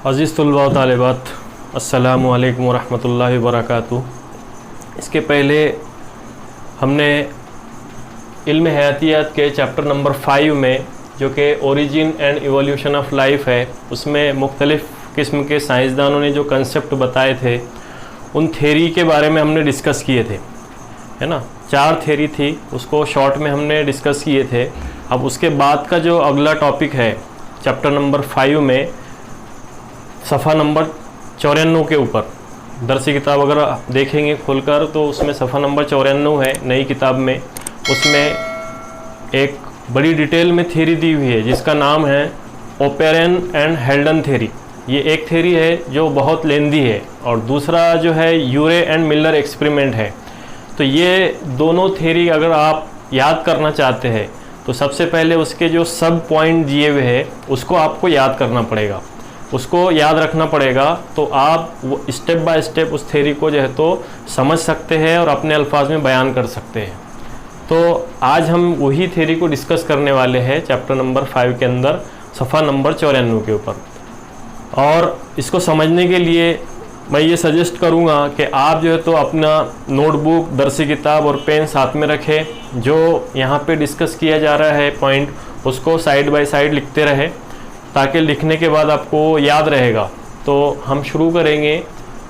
अज़ीज़ तलबा व तालिबात, अस्सलामु अलैकुम व रहमतुल्लाहि व बरकातुहू। इसके पहले हमने इल्म हयातियात के चैप्टर नंबर 5 में, जो कि origin and evolution of life है, उसमें मुख्तलिफ़ किस्म के साइंसदानों ने जो कंसेप्ट बताए थे उन थेरी के बारे में हमने डिस्कस किए थे, है ना। 4 थेरी थी, उसको शॉर्ट में हमने डिस्कस किए थे। अब उसके बाद का जो अगला टॉपिक है चैप्टर नंबर 5 में, सफ़ा नंबर 94 के ऊपर, दरसी किताब अगर देखेंगे खोलकर तो उसमें सफ़ा नंबर 94 है नई किताब में। उसमें एक बड़ी डिटेल में थ्योरी दी हुई है जिसका नाम है ओपेरन एंड हेल्डन थ्योरी। ये एक थ्योरी है जो बहुत लेंदी है, और दूसरा जो है यूरे एंड मिलर एक्सपेरिमेंट है। तो ये दोनों थ्योरी अगर आप याद करना चाहते हैं तो सबसे पहले उसके जो सब पॉइंट दिए हुए हैं उसको आपको याद करना पड़ेगा, उसको याद रखना पड़ेगा। तो आप वो स्टेप बाय स्टेप उस थ्योरी को जो है तो समझ सकते हैं और अपने अल्फाज में बयान कर सकते हैं। तो आज हम वही थ्योरी को डिस्कस करने वाले हैं चैप्टर नंबर 5 के अंदर, सफ़ा नंबर 94 के ऊपर। और इसको समझने के लिए मैं ये सजेस्ट करूँगा कि आप जो है तो अपना नोटबुक, दरसी किताब और पेन साथ में रखें। जो यहाँ पे डिस्कस किया जा रहा है पॉइंट, उसको साइड बाय साइड लिखते रहें ताकि लिखने के बाद आपको याद रहेगा। तो हम शुरू करेंगे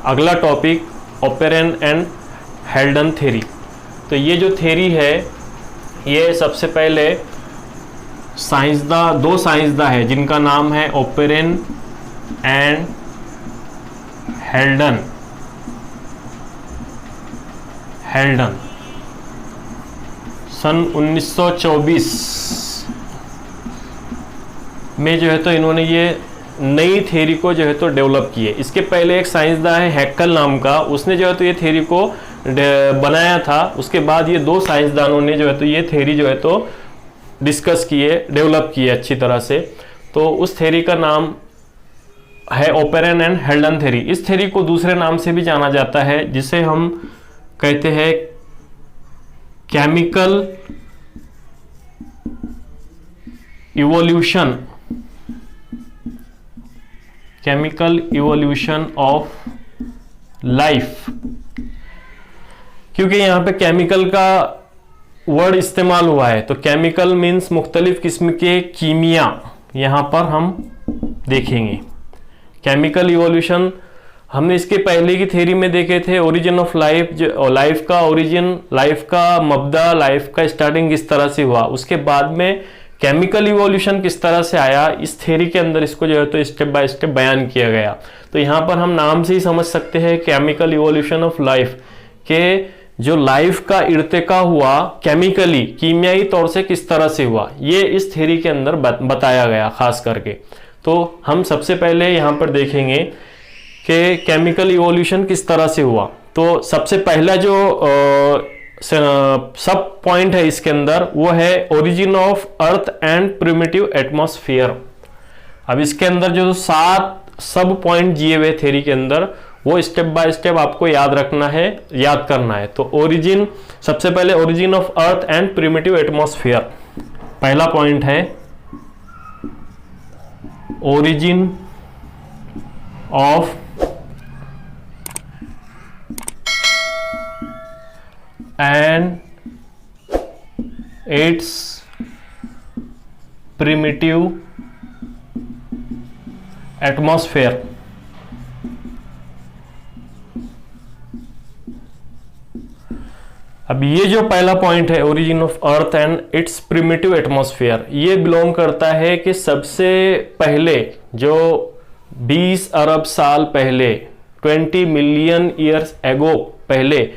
अगला टॉपिक, ओपेरन एंड हेल्डन थ्योरी। तो ये जो थ्योरी है ये सबसे पहले दो साइंसदान है जिनका नाम है ओपेरन एंड हेल्डन। सन 1924 में जो है तो इन्होंने ये नई थ्योरी को जो है तो डेवलप किए। इसके पहले एक साइंसदान है हैक्कल नाम का, उसने जो है तो ये थ्योरी को बनाया था। उसके बाद ये 2 साइंसदानों ने जो है तो ये थ्योरी जो है तो डिस्कस किए, डेवलप किए अच्छी तरह से। तो उस थ्योरी का नाम है ओपेरन एंड हेल्डन थ्योरी। इस थ्योरी को दूसरे नाम से भी जाना जाता है जिसे हम कहते हैं केमिकल इवोल्यूशन ऑफ लाइफ। क्योंकि यहाँ पे केमिकल का वर्ड इस्तेमाल हुआ है, तो केमिकल मीन्स मुख्तलिफ किस्म के कीमिया यहाँ पर हम देखेंगे। केमिकल इवोल्यूशन हमने इसके पहले की थ्योरी में देखे थे, ओरिजिन ऑफ लाइफ, जो लाइफ का ओरिजिन, लाइफ का मबदा, लाइफ का स्टार्टिंग किस तरह से हुआ। उसके बाद में केमिकल इवोल्यूशन किस तरह से आया, इस थ्योरी के अंदर इसको जो है तो स्टेप बाय स्टेप बयान किया गया। तो यहाँ पर हम नाम से ही समझ सकते हैं केमिकल इवोल्यूशन ऑफ लाइफ के जो लाइफ का इर्तिका हुआ केमिकली, कीमियाई तौर से किस तरह से हुआ, ये इस थ्योरी के अंदर बताया गया खास करके। तो हम सबसे पहले यहाँ पर देखेंगे कि केमिकल इवोल्यूशन किस तरह से हुआ। तो सबसे पहला जो सब पॉइंट है इसके अंदर वो है origin of earth and primitive atmosphere. अब इसके अंदर जो 7 सब पॉइंट दिए हुए थ्योरी के अंदर, वो स्टेप बाय स्टेप आपको याद रखना है, याद करना है। तो ओरिजिन, सबसे पहले origin of earth and primitive atmosphere, पहला पॉइंट है origin of and it's primitive atmosphere. अब ये जो पहला पॉइंट है origin of earth and it's primitive atmosphere, ये बिलोंग करता है कि सबसे पहले जो 20 अरब साल पहले, 20 मिलियन ईयर्स एगो पहले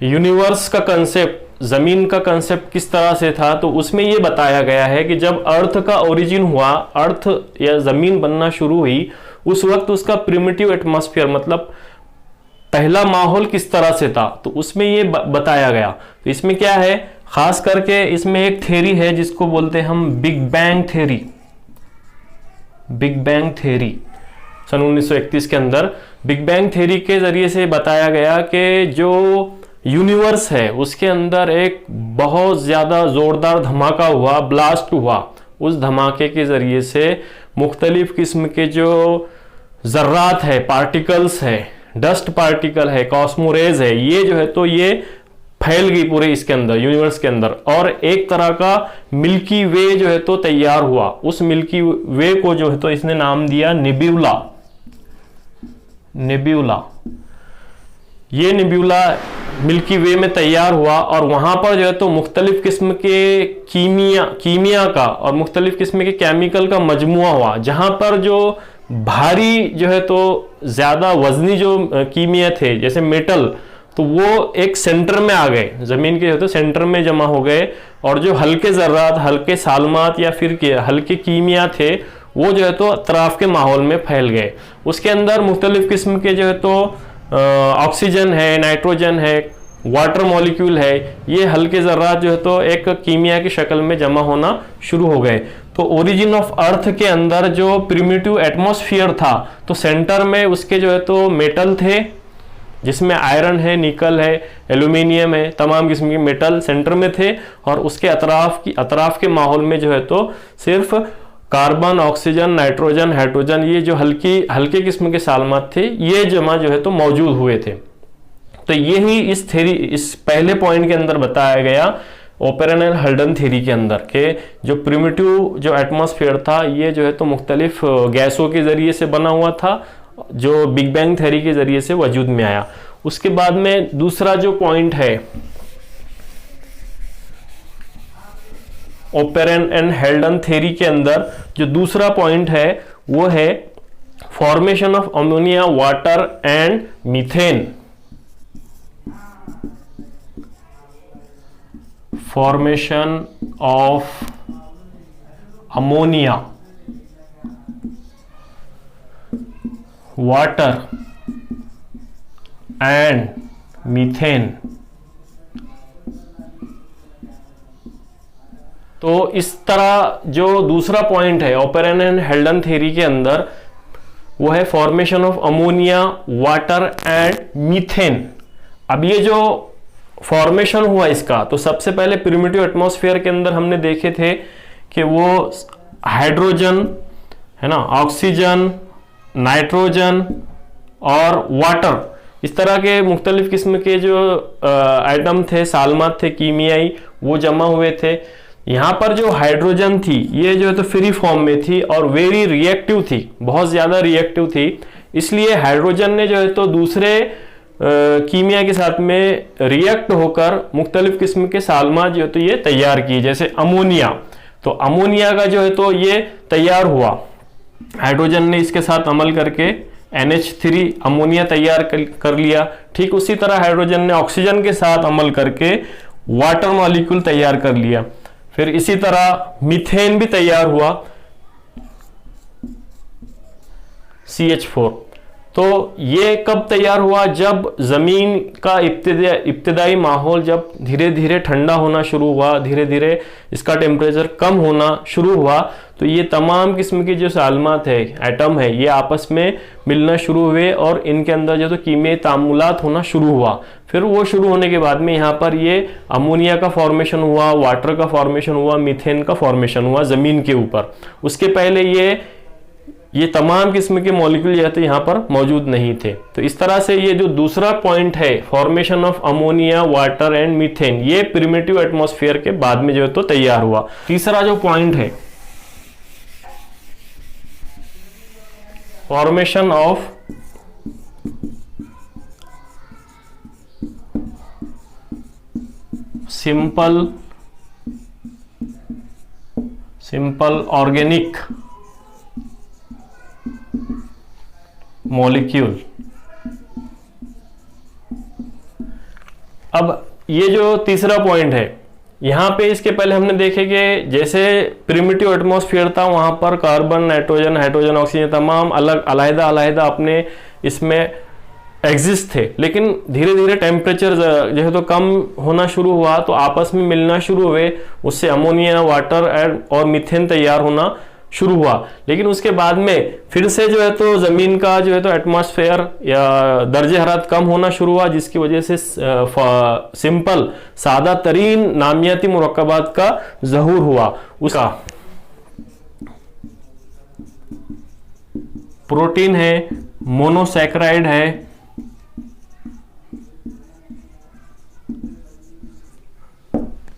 यूनिवर्स का कंसेप्ट, जमीन का कंसेप्ट किस तरह से था। तो उसमें ये बताया गया है कि जब अर्थ का ओरिजिन हुआ, अर्थ या जमीन बनना शुरू हुई, उस वक्त उसका प्रिमिटिव एटमॉस्फेयर मतलब पहला माहौल किस तरह से था, तो उसमें ये बताया गया। तो इसमें क्या है, खास करके इसमें एक थ्योरी है जिसको बोलते हैं हम big bang theory. Big bang theory सन 1931 के अंदर बिग बैंग थ्योरी के जरिए से बताया गया कि जो यूनिवर्स है उसके अंदर एक बहुत ज़्यादा ज़ोरदार धमाका हुआ, ब्लास्ट हुआ। उस धमाके के ज़रिए से मुख्तलिफ़ किस्म के जो जर्रात है, पार्टिकल्स है, डस्ट पार्टिकल है, कॉस्मोरेज है, ये जो है तो ये फैल गई पूरे इसके अंदर, यूनिवर्स के अंदर, और एक तरह का मिल्की वे जो है तो तैयार हुआ। उस मिल्की वे को जो है तो इसने नाम दिया निब्यूला। निब्यूला, ये निब्यूला मिल्की वे में तैयार हुआ और वहां पर जो है तो मुख्तलिफ किस्म के कीमिया का और मुख्तलिफ किस्म के केमिकल का मजमुआ हुआ, जहां पर जो भारी जो है तो ज्यादा वजनी जो कीमिया थे जैसे मेटल, तो वो एक सेंटर में आ गए, जमीन के जो तो सेंटर में जमा हो गए, और जो हल्के जर्रात, हल्के सालमात या फिर हल्के कीमिया थे वो जो है तो अतराफ के माहौल में फैल गए। उसके अंदर मुख्तलिफ किस्म के जो है तो ऑक्सीजन है, नाइट्रोजन है, वाटर मॉलिक्यूल है, ये हल्के जर्रात जो है तो एक कीमिया की शक्ल में जमा होना शुरू हो गए। तो ओरिजिन ऑफ अर्थ के अंदर जो प्रिमिटिव एटमॉस्फेयर था, तो सेंटर में उसके जो है तो मेटल थे, जिसमें आयरन है, निकल है, एल्यूमिनियम है, तमाम किस्म के मेटल सेंटर में थे, और उसके अतराफ के माहौल में जो है तो सिर्फ कार्बन, ऑक्सीजन, नाइट्रोजन, हाइड्रोजन, ये जो हल्के किस्म के सालमात थे, ये जमा जो है तो मौजूद हुए थे। तो यही इस पहले पॉइंट के अंदर बताया गया ओपेरन एंड हल्डन थ्योरी के अंदर के जो प्रिमिटिव जो एटमॉस्फेयर था, ये जो है तो मुख्तलिफ गैसों के जरिए से बना हुआ था, जो बिग बैंग थ्योरी के जरिए से वजूद में आया। उसके बाद में दूसरा जो पॉइंट है ओपेरन एंड हेल्डन थ्योरी के अंदर, जो दूसरा पॉइंट है वो है formation of ammonia, water and methane. Formation of ammonia, water and methane. तो इस तरह जो दूसरा पॉइंट है ओपेरन एंड हेल्डन थ्योरी के अंदर, वो है formation of ammonia, water and methane. अब ये जो फॉर्मेशन हुआ इसका, तो सबसे पहले प्रिमिटिव एटमॉस्फेयर के अंदर हमने देखे थे कि वो हाइड्रोजन है ना, ऑक्सीजन, नाइट्रोजन और वाटर, इस तरह के मुख्तलिफ किस्म के जो आइटम थे, सालमात थे, कीमियाई, वो जमा हुए थे। यहाँ पर जो हाइड्रोजन थी, ये जो है तो फ्री फॉर्म में थी और वेरी रिएक्टिव थी, बहुत ज़्यादा रिएक्टिव थी। इसलिए हाइड्रोजन ने जो है तो दूसरे कीमिया के साथ में रिएक्ट होकर मुख्तलिफ किस्म के सालमात जो है तो ये तैयार की, जैसे अमोनिया। तो अमोनिया का जो है तो ये तैयार हुआ, हाइड्रोजन ने इसके साथ अमल करके NH3 अमोनिया तैयार कर लिया। ठीक उसी तरह हाइड्रोजन ने ऑक्सीजन के साथ अमल करके वाटर मॉलिक्यूल तैयार कर लिया। फिर इसी तरह मीथेन भी तैयार हुआ, CH4। तो ये कब तैयार हुआ? जब जमीन का इब्तिदाई माहौल जब धीरे धीरे ठंडा होना शुरू हुआ, धीरे धीरे इसका टेम्परेचर कम होना शुरू हुआ, तो ये तमाम किस्म की जो सालमात है, एटम है, ये आपस में मिलना शुरू हुए और इनके अंदर जो तो कीमियाई तामुलात होना शुरू हुआ। फिर वो शुरू होने के बाद में यहाँ पर ये अमोनिया का फॉर्मेशन हुआ, वाटर का फॉर्मेशन हुआ, मीथेन का फॉर्मेशन हुआ ज़मीन के ऊपर। उसके पहले ये तमाम किस्म के मॉलिक्यूल जो थे यहाँ पर मौजूद नहीं थे। तो इस तरह से ये जो दूसरा पॉइंट है formation of ammonia, water and methane, ये प्रिमिटिव एटमॉस्फेयर के बाद में जो है तो तैयार हुआ। तीसरा जो पॉइंट है formation of simple organic molecule. अब ये जो तीसरा पॉइंट है, यहाँ पे इसके पहले हमने देखे कि जैसे प्रिमिटिव एटमॉस्फेयर था, वहाँ पर कार्बन, नाइट्रोजन, हाइड्रोजन, ऑक्सीजन तमाम अलग-अलग अपने इसमें एग्जिस्ट थे। लेकिन धीरे धीरे टेम्परेचर जो है तो कम होना शुरू हुआ, तो आपस में मिलना शुरू हुए, उससे अमोनिया, वाटर और मीथेन तैयार होना शुरू हुआ। लेकिन उसके बाद में फिर से जो है तो ज़मीन का जो है तो एटमॉस्फेयर या दर्जे हरारत कम होना शुरू हुआ, जिसकी वजह से सिंपल सादा तरीन नामियाती मुरक्कबात का ज़हूर हुआ। उसका प्रोटीन है, मोनोसैकेराइड है,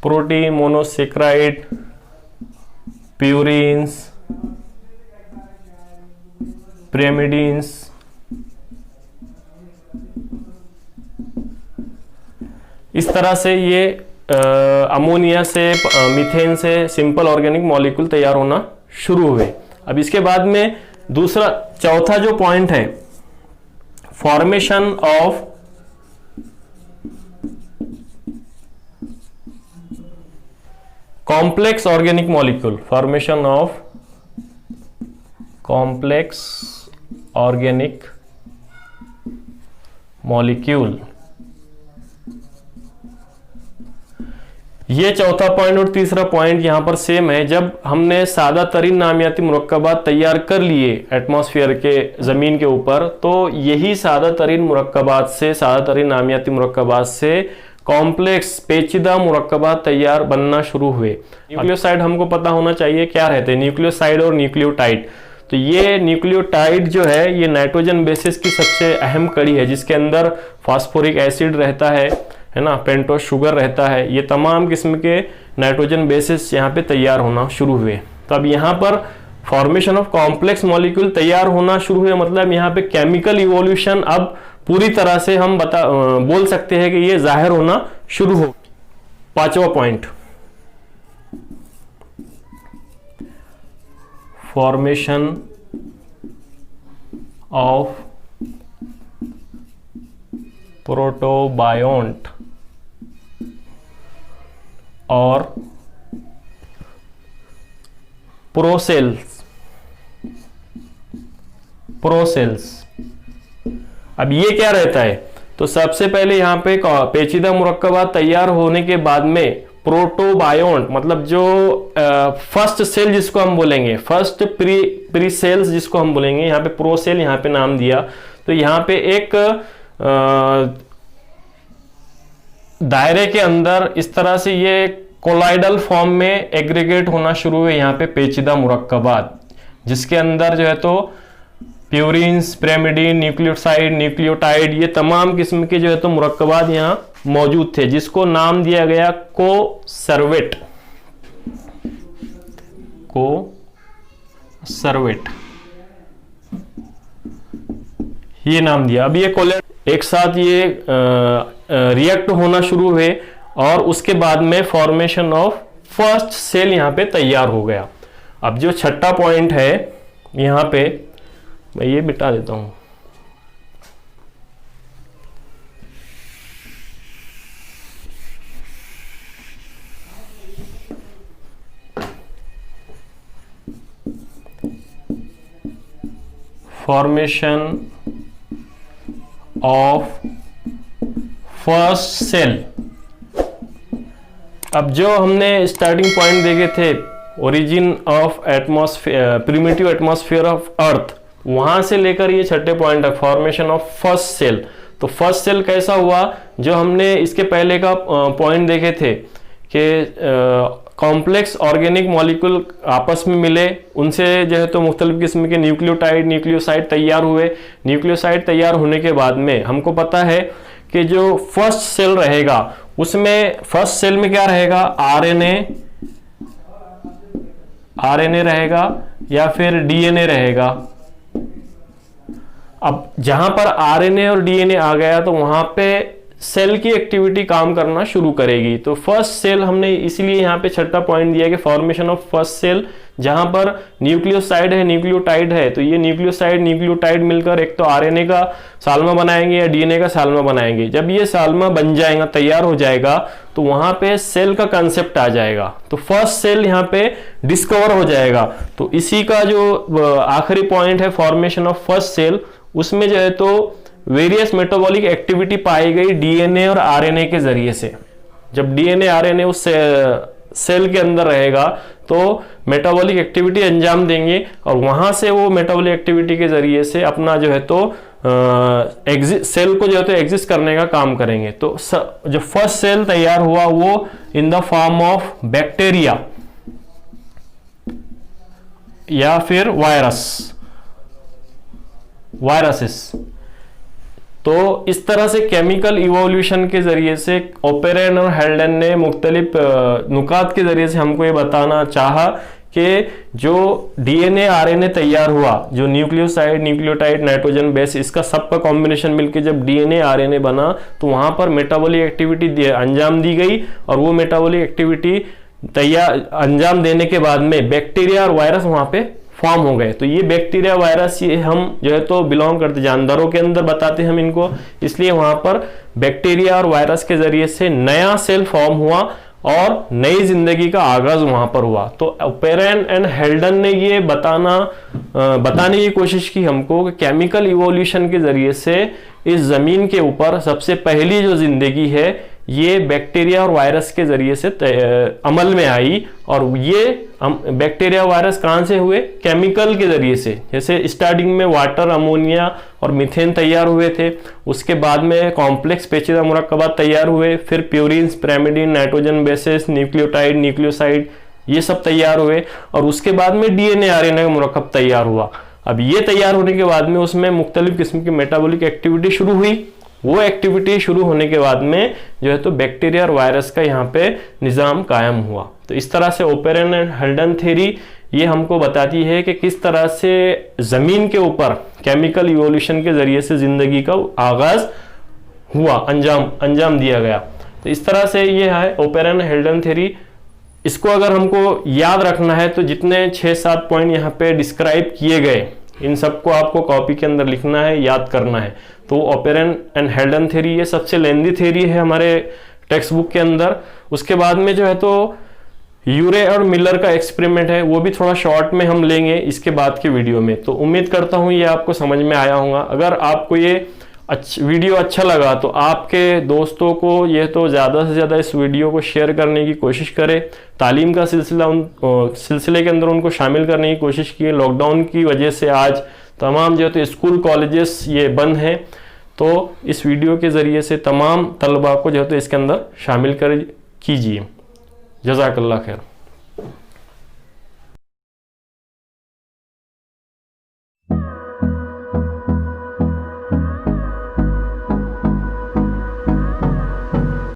प्रोटीन, मोनोसैकेराइड, प्यूरिन्स, पिरिमिडीन्स, इस तरह से ये अमोनिया से, मीथेन से सिंपल ऑर्गेनिक मॉलिक्यूल तैयार होना शुरू हुए। अब इसके बाद में चौथा जो पॉइंट है, formation of complex organic molecule, formation of complex organic molecule, ये चौथा पॉइंट और तीसरा पॉइंट यहां पर सेम है। जब हमने सादा तरीन नामियाती मुरक्कबात तैयार कर लिए एटमॉस्फेयर के जमीन के ऊपर, तो यही सादा तरीन मुरक्कबात से, सादा तरीन नामियाती मुरक्कबात से कॉम्प्लेक्स पेचीदा मुरक्कबात तैयार बनना शुरू हुए। न्यूक्लियोसाइड हमको पता होना चाहिए क्या रहते हैं, न्यूक्लियोसाइड और न्यूक्लियोटाइड। तो ये न्यूक्लियोटाइड जो है ये नाइट्रोजन बेसिस की सबसे अहम कड़ी है, जिसके अंदर फास्फोरिक एसिड रहता है ना, पेंटोस शुगर रहता है। ये तमाम किस्म के नाइट्रोजन बेसिस यहाँ पे तैयार होना शुरू हुए। तो अब यहाँ पर फॉर्मेशन ऑफ कॉम्प्लेक्स मॉलिक्यूल तैयार होना शुरू हुए, मतलब यहाँ पे केमिकल इवोल्यूशन अब पूरी तरह से हम बोल सकते हैं कि ये जाहिर होना शुरू हो। पांचवा पॉइंट, फॉर्मेशन ऑफ प्रोटोबायोंट और प्रोसेल्स। अब ये क्या रहता है, तो सबसे पहले यहां पे पेचीदा मुरक्कबात तैयार होने के बाद में प्रोटोबायोंट, मतलब जो फर्स्ट सेल जिसको हम बोलेंगे, फर्स्ट प्री सेल्स जिसको हम बोलेंगे, यहाँ पे प्रोसेल यहाँ पे नाम दिया। तो यहाँ पे एक दायरे के अंदर इस तरह से ये कोलाइडल फॉर्म में एग्रीगेट होना शुरू हुए यहाँ पे पेचीदा मुरक्कबात, जिसके अंदर जो है तो प्यूरिन्स, पिरिमिडीन, न्यूक्लियोसाइड, न्यूक्लियोटाइड, ये तमाम किस्म के जो है तो मुरक्कबात यहाँ मौजूद थे, जिसको नाम दिया गया कोसर्वेट। ये नाम दिया। अब ये कोलाइड एक साथ ये रिएक्ट होना शुरू हुए और उसके बाद में फॉर्मेशन ऑफ फर्स्ट सेल यहाँ पे तैयार हो गया। अब जो छठा पॉइंट है यहाँ पे, मैं ये मिटा देता हूं। Formation of first cell. अब जो हमने स्टार्टिंग पॉइंट देखे थे, origin of atmosphere, primitive atmosphere of earth, वहां से लेकर ये छठे पॉइंट है फॉर्मेशन ऑफ फर्स्ट सेल। तो फर्स्ट सेल कैसा हुआ, जो हमने इसके पहले का पॉइंट देखे थे कि कॉम्प्लेक्स ऑर्गेनिक मॉलिक्यूल आपस में मिले, उनसे जो है तो मुख्तलिफ किस्म के न्यूक्लियोटाइड, न्यूक्लियोसाइड तैयार हुए। न्यूक्लियोसाइड तैयार होने के बाद में हमको पता है कि जो फर्स्ट सेल रहेगा, उसमें फर्स्ट सेल में क्या रहेगा, आरएनए रहेगा या फिर डीएनए रहेगा। अब जहां पर आरएनए और डीएनए आ गया तो वहां पे सेल की एक्टिविटी काम करना शुरू करेगी। तो फर्स्ट सेल हमने इसीलिए यहाँ पे छठा पॉइंट दिया कि फॉर्मेशन ऑफ फर्स्ट सेल, जहां पर न्यूक्लियोसाइड है, न्यूक्लियोटाइड है, तो ये न्यूक्लियोसाइड न्यूक्लियोटाइड मिलकर एक तो आरएनए का साल्मा बनाएंगे या डीएनए का साल्मा बनाएंगे। जब ये साल्मा बन जाएगा, तैयार हो जाएगा, तो वहां पे सेल का कंसेप्ट आ जाएगा। तो फर्स्ट सेल यहाँ पे डिस्कवर हो जाएगा। तो इसी का जो आखिरी पॉइंट है फॉर्मेशन ऑफ फर्स्ट सेल, उसमें जो है तो वेरियस मेटाबॉलिक एक्टिविटी पाई गई डीएनए और आरएनए के जरिए से। जब डीएनए आरएनए उस सेल के अंदर रहेगा तो मेटाबॉलिक एक्टिविटी अंजाम देंगे और वहां से वो मेटाबॉलिक एक्टिविटी के जरिए से अपना जो है तो सेल को जो है तो एग्जिस्ट करने का काम करेंगे। तो जो फर्स्ट सेल तैयार हुआ वो in the form of bacteria या फिर वायरस। वायरसेस। तो इस तरह से केमिकल इवोल्यूशन के ज़रिए से ओपेरन और हेल्डन ने मुख्तलिफ नुकात के ज़रिए से हमको ये बताना चाहा कि जो डीएनए आरएनए तैयार हुआ, जो न्यूक्लियोसाइड न्यूक्लियोटाइड नाइट्रोजन बेस, इसका सबका कॉम्बिनेशन मिलकर जब डीएनए आरएनए बना तो वहाँ पर मेटाबॉलिक एक्टिविटी अंजाम दी गई, और वो मेटाबॉलिक एक्टिविटी अंजाम देने के बाद में बैक्टीरिया और वायरस वहाँ पे फॉर्म हो गए। तो ये बैक्टीरिया वायरस ये हम जो है तो बिलोंग करते जानवरों के अंदर बताते हैं हम इनको, इसलिए वहां पर बैक्टीरिया और वायरस के जरिए से नया सेल फॉर्म हुआ और नई जिंदगी का आगाज वहां पर हुआ। तो ओपेरन एंड हेल्डन ने ये बताने की कोशिश की हमको कि केमिकल इवोल्यूशन के जरिए से इस जमीन के ऊपर सबसे पहली जो जिंदगी है ये बैक्टीरिया और वायरस के जरिए से अमल में आई। और ये बैक्टीरिया वायरस कहाँ से हुए? केमिकल के जरिए से। जैसे स्टार्टिंग में वाटर, अमोनिया और मीथेन तैयार हुए थे, उसके बाद में कॉम्प्लेक्स पेचीदा मुरक्कबात तैयार हुए, फिर purines, pyrimidine, nitrogen bases, nucleotide, nucleoside, ये सब तैयार हुए, और उसके बाद में डीएनए आरएनए का मुरक्कब तैयार हुआ। अब ये तैयार होने के बाद में उसमें मुख्तलिफ किस्म की मेटाबॉलिक एक्टिविटी शुरू हुई। वो एक्टिविटी शुरू होने के बाद में जो है तो बैक्टीरिया और वायरस का यहाँ पे निज़ाम कायम हुआ। तो इस तरह से ओपेरन एंड हेल्डन थ्योरी ये हमको बताती है कि किस तरह से ज़मीन के ऊपर केमिकल इवोल्यूशन के ज़रिए से ज़िंदगी का आगाज़ हुआ, अंजाम दिया गया। तो इस तरह से ये है ओपेरन हेल्डन थ्योरी। इसको अगर हमको याद रखना है तो जितने 6-7 पॉइंट यहाँ पे डिस्क्राइब किए गए, इन सबको आपको कॉपी के अंदर लिखना है, याद करना है। तो ओपेरन एंड हेल्डन थ्योरी ये सबसे लेंदी थ्योरी है हमारे टेक्स्ट बुक के अंदर। उसके बाद में जो है तो यूरे और मिलर का एक्सपेरिमेंट है, वो भी थोड़ा शॉर्ट में हम लेंगे इसके बाद के वीडियो में। तो उम्मीद करता हूँ ये आपको समझ में आया होगा। अगर आपको ये वीडियो अच्छा लगा तो आपके दोस्तों को ये तो ज़्यादा से ज़्यादा इस वीडियो को शेयर करने की कोशिश करें। तालीम का सिलसिले के अंदर उनको शामिल करने की कोशिश की। लॉकडाउन की वजह से आज तमाम जो है तो स्कूल कॉलेजेस ये बंद हैं, तो इस वीडियो के ज़रिए से तमाम तलबा को जो है तो इसके अंदर शामिल कीजिए। जज़ाकल्लाह खैर।